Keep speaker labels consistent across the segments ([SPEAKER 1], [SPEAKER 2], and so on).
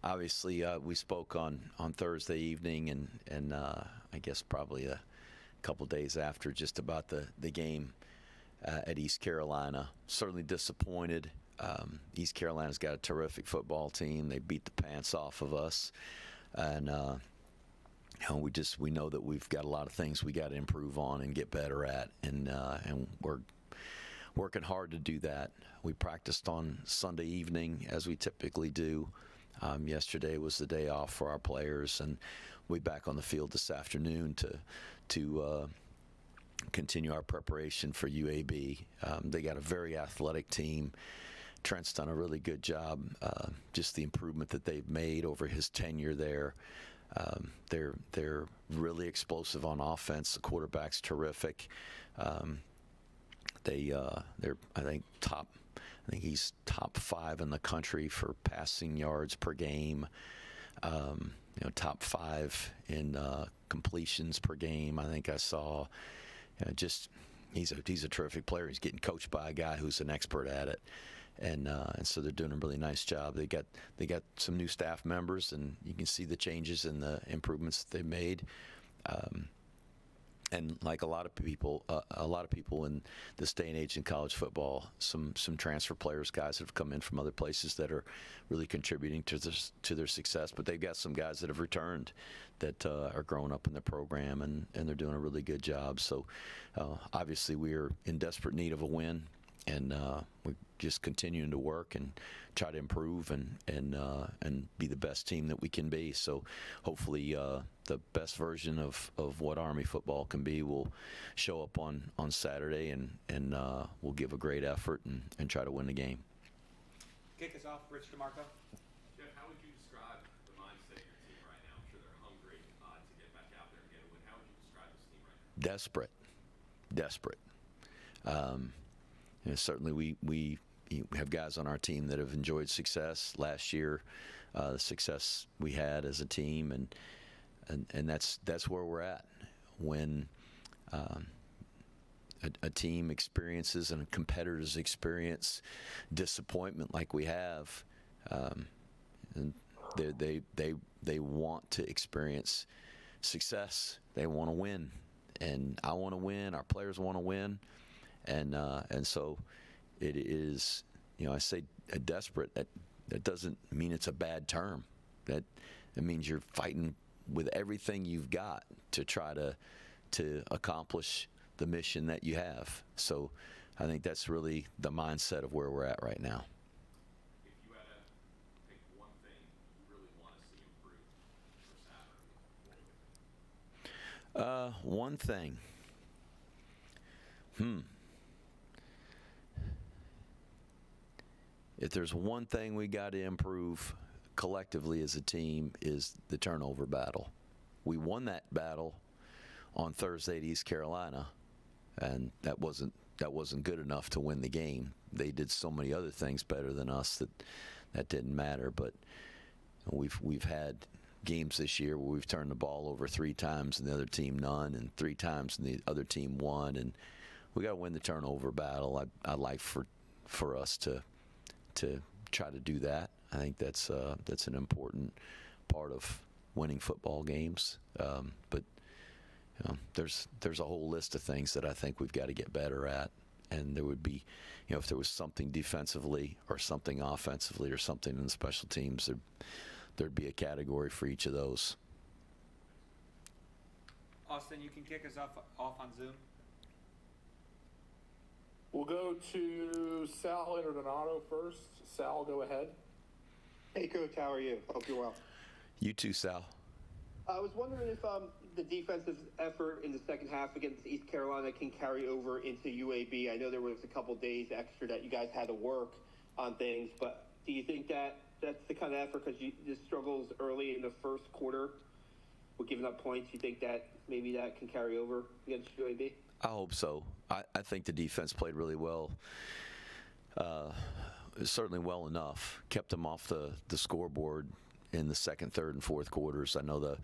[SPEAKER 1] obviously, we spoke on Thursday evening, and I guess probably a couple days after, just about the game at East Carolina. Certainly disappointed. East Carolina's got a terrific football team. They beat the pants off of us, and we know that we've got a lot of things we got to improve on and get better at, and we're working hard to do that. We practiced on Sunday evening, as we typically do. Yesterday was the day off for our players, and we'll be back on the field this afternoon to continue our preparation for UAB. They got a very athletic team. Trent's done a really good job. Just the improvement that they've made over his tenure there. They're really explosive on offense. The quarterback's terrific. They're I think he's top 5 in the country for passing yards per game. Top 5 in completions per game. I think I saw. Just he's a terrific player. He's getting coached by a guy who's an expert at it, and so they're doing a really nice job. They got some new staff members, and you can see the changes and the improvements that they've made. And like a lot of people in this day and age in college football, some transfer players, guys that have come in from other places that are really contributing to their success. But they've got some guys that have returned that are growing up in the program, and they're doing a really good job. So obviously we are in desperate need of a win, and we're just continuing to work and try to improve and be the best team that we can be. So hopefully the best version of what Army football can be will show up on Saturday, and we'll give a great effort and try to win the game.
[SPEAKER 2] Kick us off, Rich DeMarco.
[SPEAKER 3] Jeff, how would you describe the mindset of your team right now? I'm sure they're hungry to get back out there and get a win. How would you describe this team right now?
[SPEAKER 1] Desperate. Certainly we have guys on our team that have enjoyed success last year, the success we had as a team, and that's where we're at. When a team experiences and competitors experience disappointment like we have, and they want to experience success. They want to win, and I want to win. Our players want to win. And so it is, I say desperate. That doesn't mean it's a bad term. It means you're fighting with everything you've got to try to accomplish the mission that you have. So I think that's really the mindset of where we're at right now.
[SPEAKER 3] If you had to pick one thing you really want to see improve for Saturday, what would it be?
[SPEAKER 1] One thing. If there's one thing we got to improve collectively as a team, is the turnover battle. We won that battle on Thursday at East Carolina, and that wasn't good enough to win the game. They did so many other things better than us that didn't matter. But we've had games this year where we've turned the ball over 3 times and the other team none, and 3 times and the other team won, and we got to win the turnover battle. I'd like for us to try to do that. I think that's an important part of winning football games. But there's a whole list of things that I think we've got to get better at. And there would be, if there was something defensively or something offensively or something in the special teams, there'd be a category for each of those.
[SPEAKER 2] Austin, you can kick us off on Zoom.
[SPEAKER 4] We'll go to Sal Interdonato first. Sal, go ahead.
[SPEAKER 5] Hey, Coach, how are you? Hope you're well.
[SPEAKER 1] You too, Sal.
[SPEAKER 5] I was wondering if the defensive effort in the second half against East Carolina can carry over into UAB. I know there was a couple days extra that you guys had to work on things, but do you think that that's the kind of effort, because the struggles early in the first quarter with giving up points, you think that maybe that can carry over against UAB?
[SPEAKER 1] I hope so. I think the defense played really well. Certainly well enough. Kept them off the scoreboard in the second, third, and fourth quarters. I know the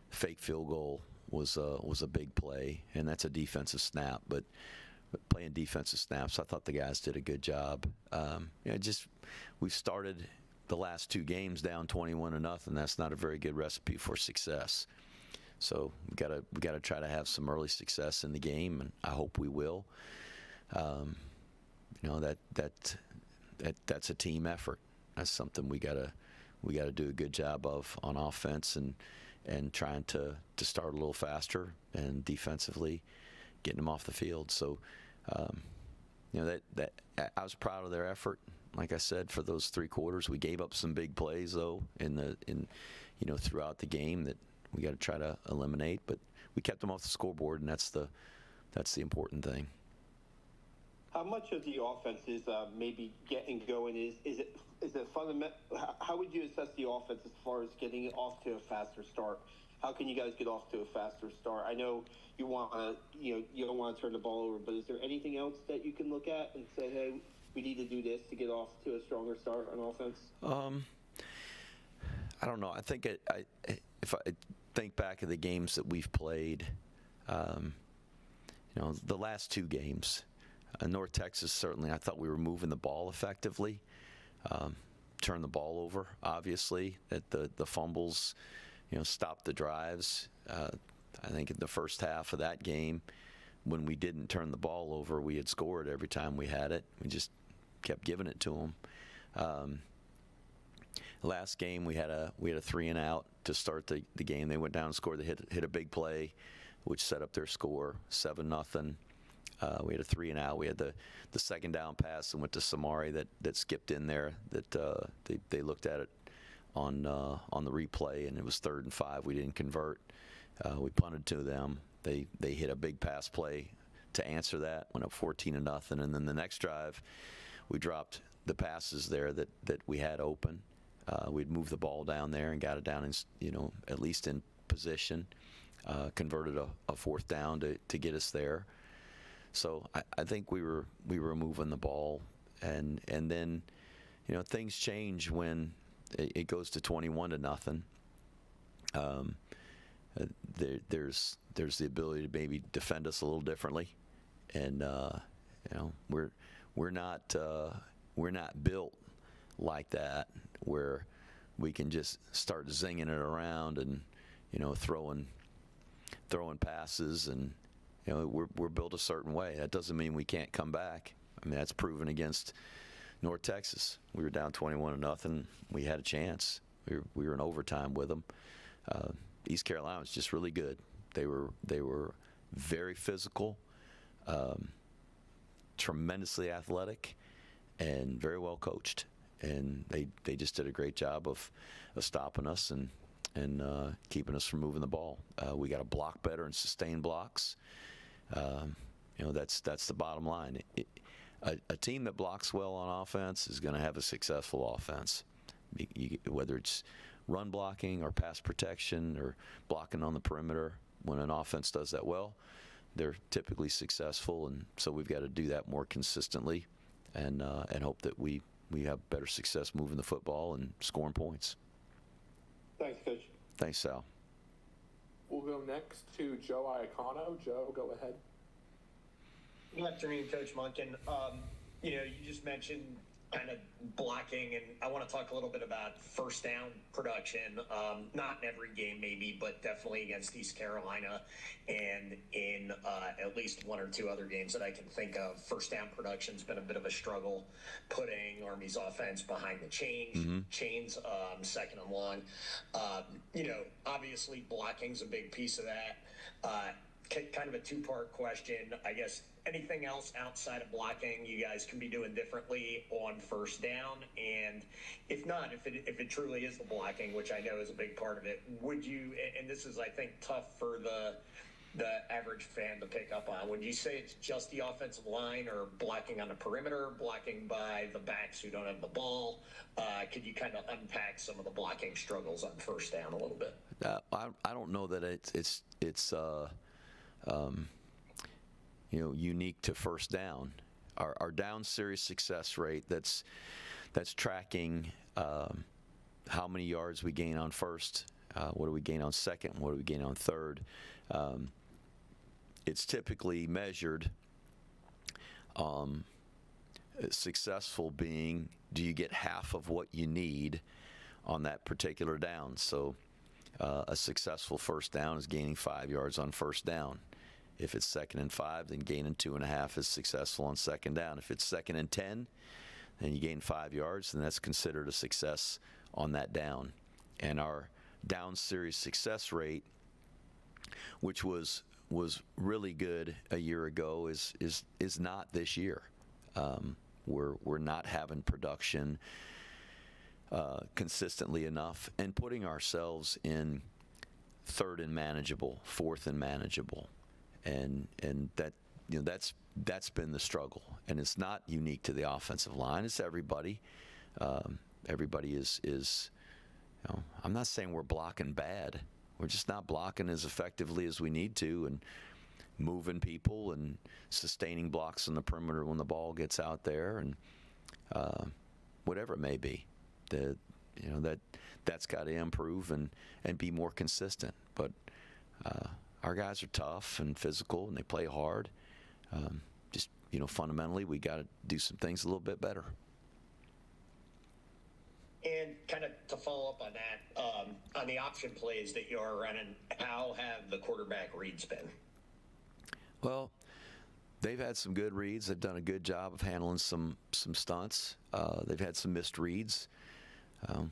[SPEAKER 1] fake field goal was a big play, and that's a defensive snap. But playing defensive snaps. I thought the guys did a good job. We've started the last 2 games down 21-0. That's not a very good recipe for success. So we gotta try to have some early success in the game, and I hope we will. That's a team effort. That's something we gotta do a good job of on offense, and trying to start a little faster, and defensively getting them off the field. So that I was proud of their effort. Like I said, for those 3 quarters, we gave up some big plays though throughout the game that we got to try to eliminate, but we kept them off the scoreboard, and that's the important thing.
[SPEAKER 5] How much of the offense is maybe getting going? Is it fundamental? How would you assess the offense as far as getting it off to a faster start? How can you guys get off to a faster start? I know you don't want to turn the ball over, but is there anything else that you can look at and say, hey, we need to do this to get off to a stronger start on offense?
[SPEAKER 1] I don't know. I think if I think back of the games that we've played, the last 2 games, North Texas, certainly I thought we were moving the ball effectively. Turned the ball over, obviously. That the fumbles, stopped the drives. I think in the first half of that game, when we didn't turn the ball over, we had scored every time we had it. We just kept giving it to them. Last game we had a 3-and-out to start the game. They went down and scored. They hit a big play, which set up their score, 7-0. We had a 3-and-out. We had the second down pass and went to Samari that skipped in there. That they looked at it on the replay, and it was 3rd and 5. We didn't convert. We punted to them. They hit a big pass play to answer that. Went up 14-0, and then the next drive, we dropped the passes there that we had open. We'd moved the ball down there and got it down in at least in position. Converted a 4th down to get us there. So I think we were moving the ball, and then things change when it goes to 21-0. There's the ability to maybe defend us a little differently, and we're not built like that where we can just start zinging it around and throwing passes, and we're built a certain way. That doesn't mean we can't come back. I mean, that's proven against North Texas. We were down 21-0. We had a chance. We were in overtime with them. East Carolina was just really good. They were very physical, tremendously athletic, and very well coached. And they just did a great job of stopping us and keeping us from moving the ball. We got to block better and sustain blocks. That's the bottom line. A team that blocks well on offense is going to have a successful offense, whether it's run blocking or pass protection or blocking on the perimeter. When an offense does that well, they're typically successful, and so we've got to do that more consistently, and hope that we have better success moving the football and scoring points.
[SPEAKER 5] Thanks, Coach.
[SPEAKER 1] Thanks, Sal.
[SPEAKER 4] We'll go next to Joe Iacono. Joe, go ahead.
[SPEAKER 6] Good afternoon, Coach Monken. You just mentioned kind of blocking, and I want to talk a little bit about first down production. Not in every game, maybe, but definitely against East Carolina, and in at least 1 or 2 other games that I can think of. First down production's been a bit of a struggle, putting Army's offense behind the chains, second and long. Obviously blocking's a big piece of that. Kind of a 2-part question, I guess. Anything else outside of blocking you guys can be doing differently on first down? And if not, if it truly is the blocking, which I know is a big part of it, would you, and this is, I think, tough for the average fan to pick up on, would you say it's just the offensive line, or blocking on the perimeter, blocking by the backs who don't have the ball? Could you kind of unpack some of the blocking struggles on first down a little bit?
[SPEAKER 1] I don't know that it's unique to first down. Our down series success rate that's tracking how many yards we gain on first, what do we gain on second, what do we gain on third. It's typically measured Successful being, do you get half of what you need on that particular down? So a successful first down is gaining 5 yards on first down. If it's 2nd and 5, then gaining 2.5 is successful on second down. If it's 2nd and 10, then you gain 5 yards, then that's considered a success on that down. And our down series success rate, which was really good a year ago, is not this year. We're not having production consistently enough, and putting ourselves in 3rd and manageable, 4th and manageable, and that, you know, that's been the struggle. And it's not unique to the offensive line. It's everybody. Everybody is. You know, I'm not saying we're blocking bad. We're just not blocking as effectively as we need to, and moving people and sustaining blocks on the perimeter when the ball gets out there, and whatever it may be. That's got to improve and be more consistent. But our guys are tough and physical, and they play hard. Just, you know, fundamentally, we got to do some things a little bit better.
[SPEAKER 6] And kind of to follow up on that, on the option plays that you are running, how have the quarterback reads been?
[SPEAKER 1] Well, they've had some good reads. They've done a good job of handling some stunts. They've had some missed reads.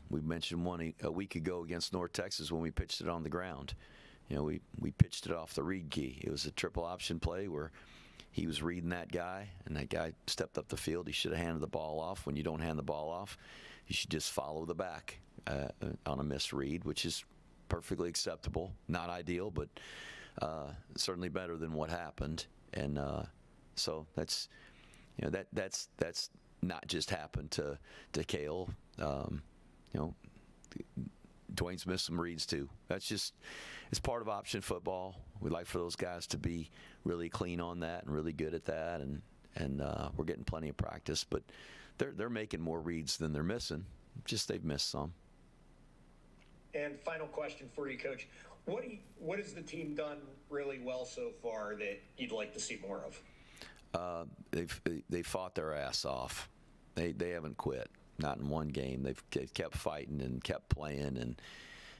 [SPEAKER 1] We mentioned one a week ago against North Texas when we pitched it on the ground. You know, we pitched it off the read key. It was a triple option play where he was reading that guy, and that guy stepped up the field. He should have handed the ball off. When you don't hand the ball off, you should just follow the back on a misread, which is perfectly acceptable. Not ideal, but certainly better than what happened. And so that's, you know, that's not just happened to Cale. You know, Dwayne's missed some reads too. It's part of option football. We'd like for those guys to be really clean on that and really good at that, and we're getting plenty of practice. But they're making more reads than they're missing. Just they've missed some.
[SPEAKER 6] And final question for you, Coach. What has the team done really well so far that you'd like to see more of?
[SPEAKER 1] They fought their ass off. They haven't quit. Not in one game. They've kept fighting and kept playing,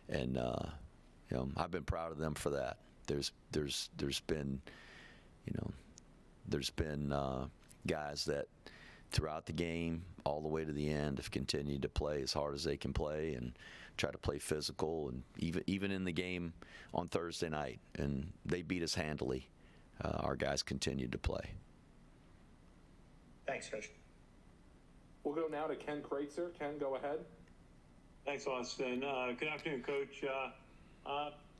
[SPEAKER 1] and you know, I've been proud of them for that. There's been, you know, guys that throughout the game all the way to the end have continued to play as hard as they can play and try to play physical, and even in the game on Thursday night, and they beat us handily. Our guys continued to play.
[SPEAKER 6] Thanks, Coach.
[SPEAKER 4] We'll go now to Ken Kreitzer. Ken, go ahead.
[SPEAKER 7] Thanks, Austin. Good afternoon, Coach.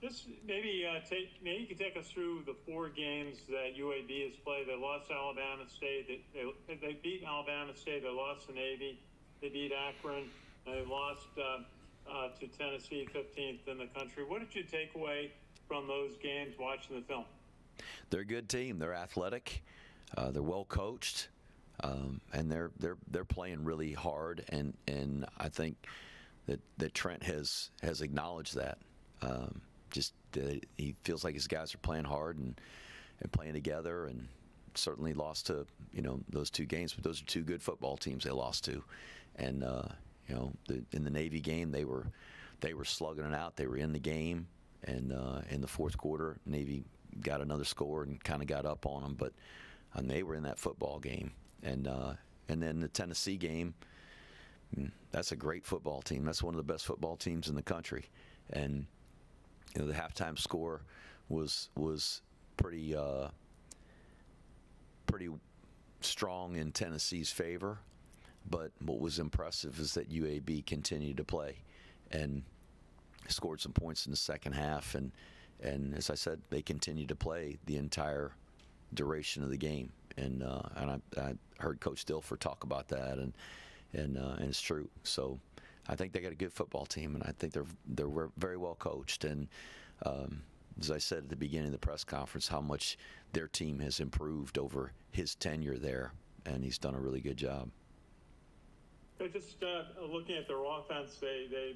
[SPEAKER 7] Just maybe you can take us through the 4 games that UAB has played. They lost to Alabama State. They beat Alabama State. They lost to Navy. They beat Akron. They lost to Tennessee, 15th in the country. What did you take away from those games watching the film?
[SPEAKER 1] They're a good team. They're athletic. They're well coached. And they're playing really hard, and I think that Trent has acknowledged that. He feels like his guys are playing hard and playing together, and certainly lost to, you know, those 2 games, but those are 2 good football teams they lost to. And you know, in the Navy game, they were slugging it out. They were in the game, and in the fourth quarter, Navy got another score and kind of got up on them, but they were in that football game. And then the Tennessee game, that's a great football team. That's one of the best football teams in the country. And you know, the halftime score was pretty strong in Tennessee's favor. But what was impressive is that UAB continued to play and scored some points in the second half. And as I said, they continued to play the entire duration of the game. And I heard Coach Dilfer talk about that, and it's true. So I think they got a good football team, and I think they're very well coached. And as I said at the beginning of the press conference, how much their team has improved over his tenure there, and he's done a really good job.
[SPEAKER 7] Just looking at their offense, they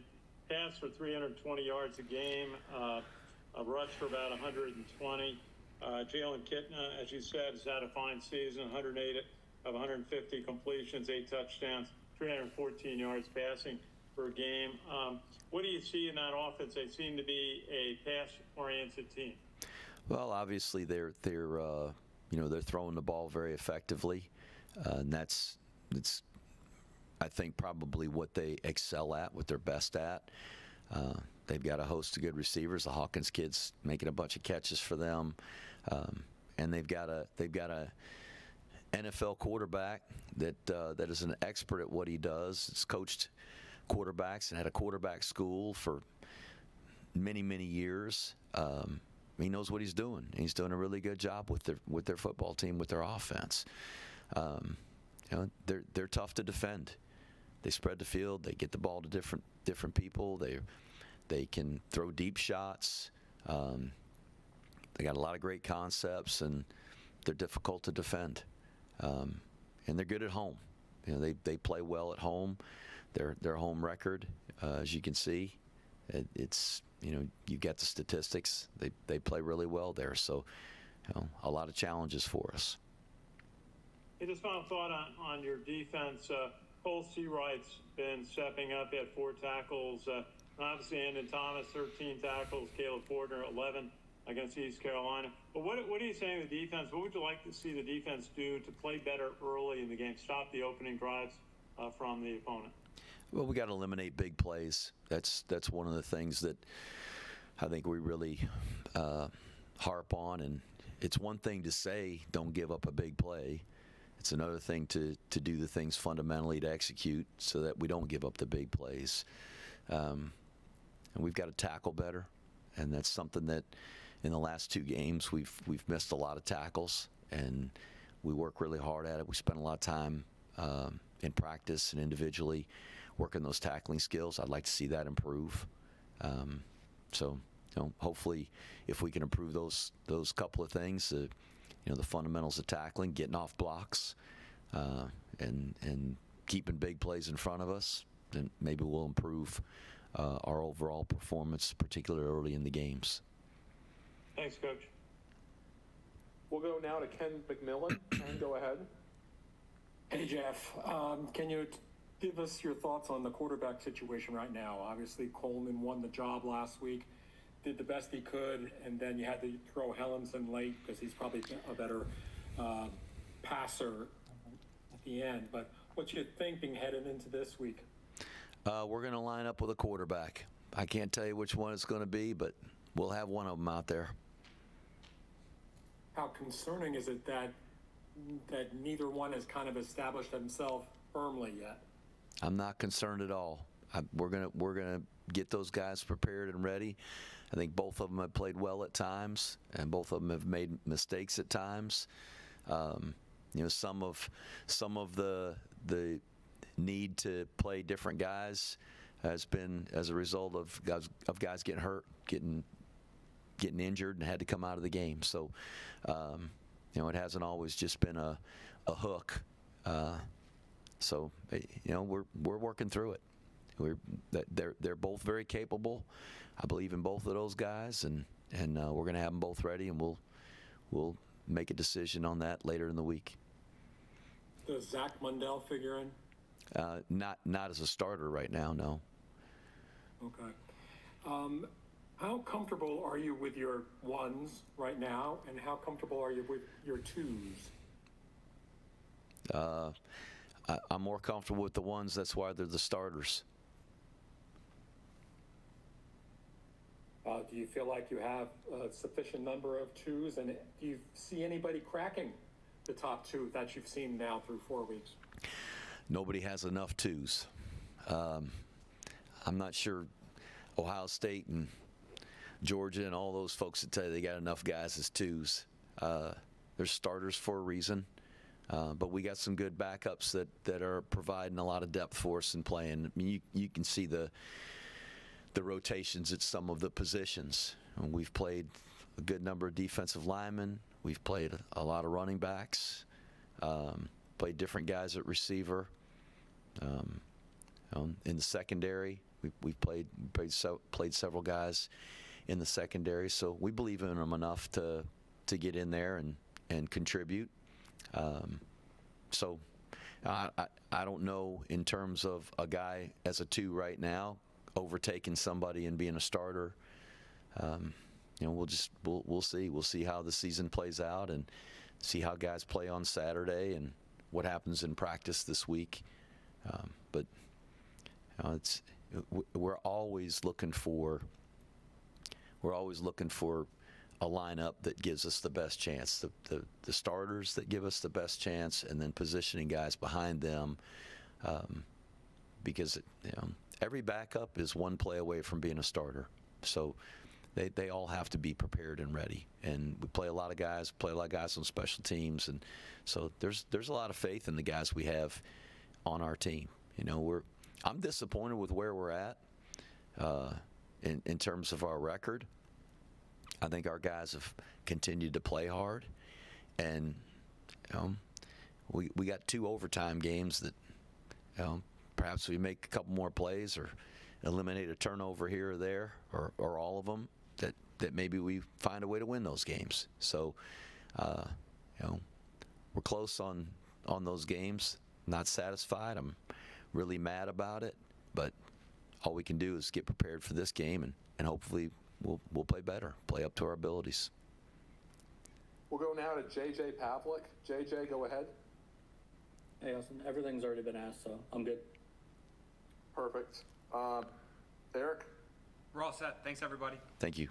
[SPEAKER 7] pass for 320 yards a game, a rush for about 120. Jalen Kitna, as you said, has had a fine season, 108 of 150 completions, 8 touchdowns, 314 yards passing per game. What do you see in that offense? They seem to be a pass-oriented team.
[SPEAKER 1] Well, obviously they're throwing the ball very effectively, and it's I think probably what they excel at, what they're best at. They've got a host of good receivers. The Hawkins kid's making a bunch of catches for them, and they've got a NFL quarterback that is an expert at what he does. It's coached quarterbacks and had a quarterback school for many years. He knows what he's doing. He's doing a really good job with their football team, with their offense. They're tough to defend. They spread the field. They get the ball to different people. They can throw deep shots. They got a lot of great concepts, and they're difficult to defend. And they're good at home. They play well at home. Their home record, as you can see, it's you get the statistics. They play really well there. So a lot of challenges for us.
[SPEAKER 7] Hey, just final thought on your defense. Cole Seawright's been stepping up. He had 4 tackles. Obviously, Andon Thomas, 13 tackles. Caleb Fortner, 11 against East Carolina. But what are you saying to the defense? What would you like to see the defense do to play better early in the game, stop the opening drives from the opponent?
[SPEAKER 1] Well, we got to eliminate big plays. That's one of the things that I think we really harp on. And it's one thing to say, don't give up a big play. It's another thing to do the things fundamentally to execute so that we don't give up the big plays. And we've got to tackle better, and that's something that in the last 2 games we've missed a lot of tackles, and we work really hard at it. We spend a lot of time in practice and individually working those tackling skills. I'd like to see that improve. So hopefully, if we can improve those couple of things, the fundamentals of tackling, getting off blocks, and keeping big plays in front of us, then maybe we'll improve our overall performance, particularly early in the games.
[SPEAKER 7] Thanks, Coach.
[SPEAKER 4] We'll go now to Ken McMillan. Ken, go ahead.
[SPEAKER 8] Hey, Jeff. Can you give us your thoughts on the quarterback situation right now? Obviously, Coleman won the job last week, did the best he could, and then you had to throw Hellemson late because he's probably a better passer at the end. But what's your thinking headed into this week?
[SPEAKER 1] We're going to line up with a quarterback. I can't tell you which one it's going to be, but we'll have one of them out there.
[SPEAKER 8] How concerning is it that neither one has kind of established himself firmly yet?
[SPEAKER 1] I'm not concerned at all. We're gonna get those guys prepared and ready. I think both of them have played well at times, and both of them have made mistakes at times. Some of the need to play different guys has been as a result of guys getting hurt, getting injured, and had to come out of the game. So, it hasn't always just been a hook. So, we're working through it. They're both very capable. I believe in both of those guys, and we're going to have them both ready, and we'll make a decision on that later in the week.
[SPEAKER 8] Does Zach Mundell figure in?
[SPEAKER 1] Not as a starter right now, no.
[SPEAKER 8] Okay. How comfortable are you with your ones right now, and how comfortable are you with your 2s?
[SPEAKER 1] I'm more comfortable with the ones. That's why they're the starters.
[SPEAKER 8] Do you feel like you have a sufficient number of 2s, and do you see anybody cracking the top 2 that you've seen now through 4 weeks?
[SPEAKER 1] Nobody has enough 2s. I'm not sure Ohio State and Georgia and all those folks that tell you they got enough guys as 2s. They're starters for a reason. But we got some good backups that are providing a lot of depth for us in playing. I mean, you can see the rotations at some of the positions. We've played a good number of defensive linemen. We've played a lot of running backs. Played different guys at receiver. In the secondary, we've played several guys in the secondary. So we believe in them enough to get in there and contribute. So I don't know in terms of a guy as a 2 right now overtaking somebody and being a starter. We'll see. We'll see how the season plays out and see how guys play on Saturday and what happens in practice this week. But we're always looking for a lineup that gives us the best chance. The starters that give us the best chance, and then positioning guys behind them, because every backup is one play away from being a starter. So they all have to be prepared and ready. And we play a lot of guys on special teams, and so there's a lot of faith in the guys we have on our team. I'm disappointed with where we're at in terms of our record. I think our guys have continued to play hard, and we got 2 overtime games that perhaps we make a couple more plays or eliminate a turnover here or there, or all of them, that maybe we find a way to win those games. So we're close on those games. Not satisfied. I'm really mad about it, but all we can do is get prepared for this game, and hopefully we'll play better, play up to our abilities.
[SPEAKER 4] We'll go now to JJ Pavlik. JJ, go ahead.
[SPEAKER 9] Hey, Austin. Everything's already been asked, so I'm good.
[SPEAKER 4] Perfect. Eric?
[SPEAKER 2] We're all set. Thanks, everybody.
[SPEAKER 1] Thank you.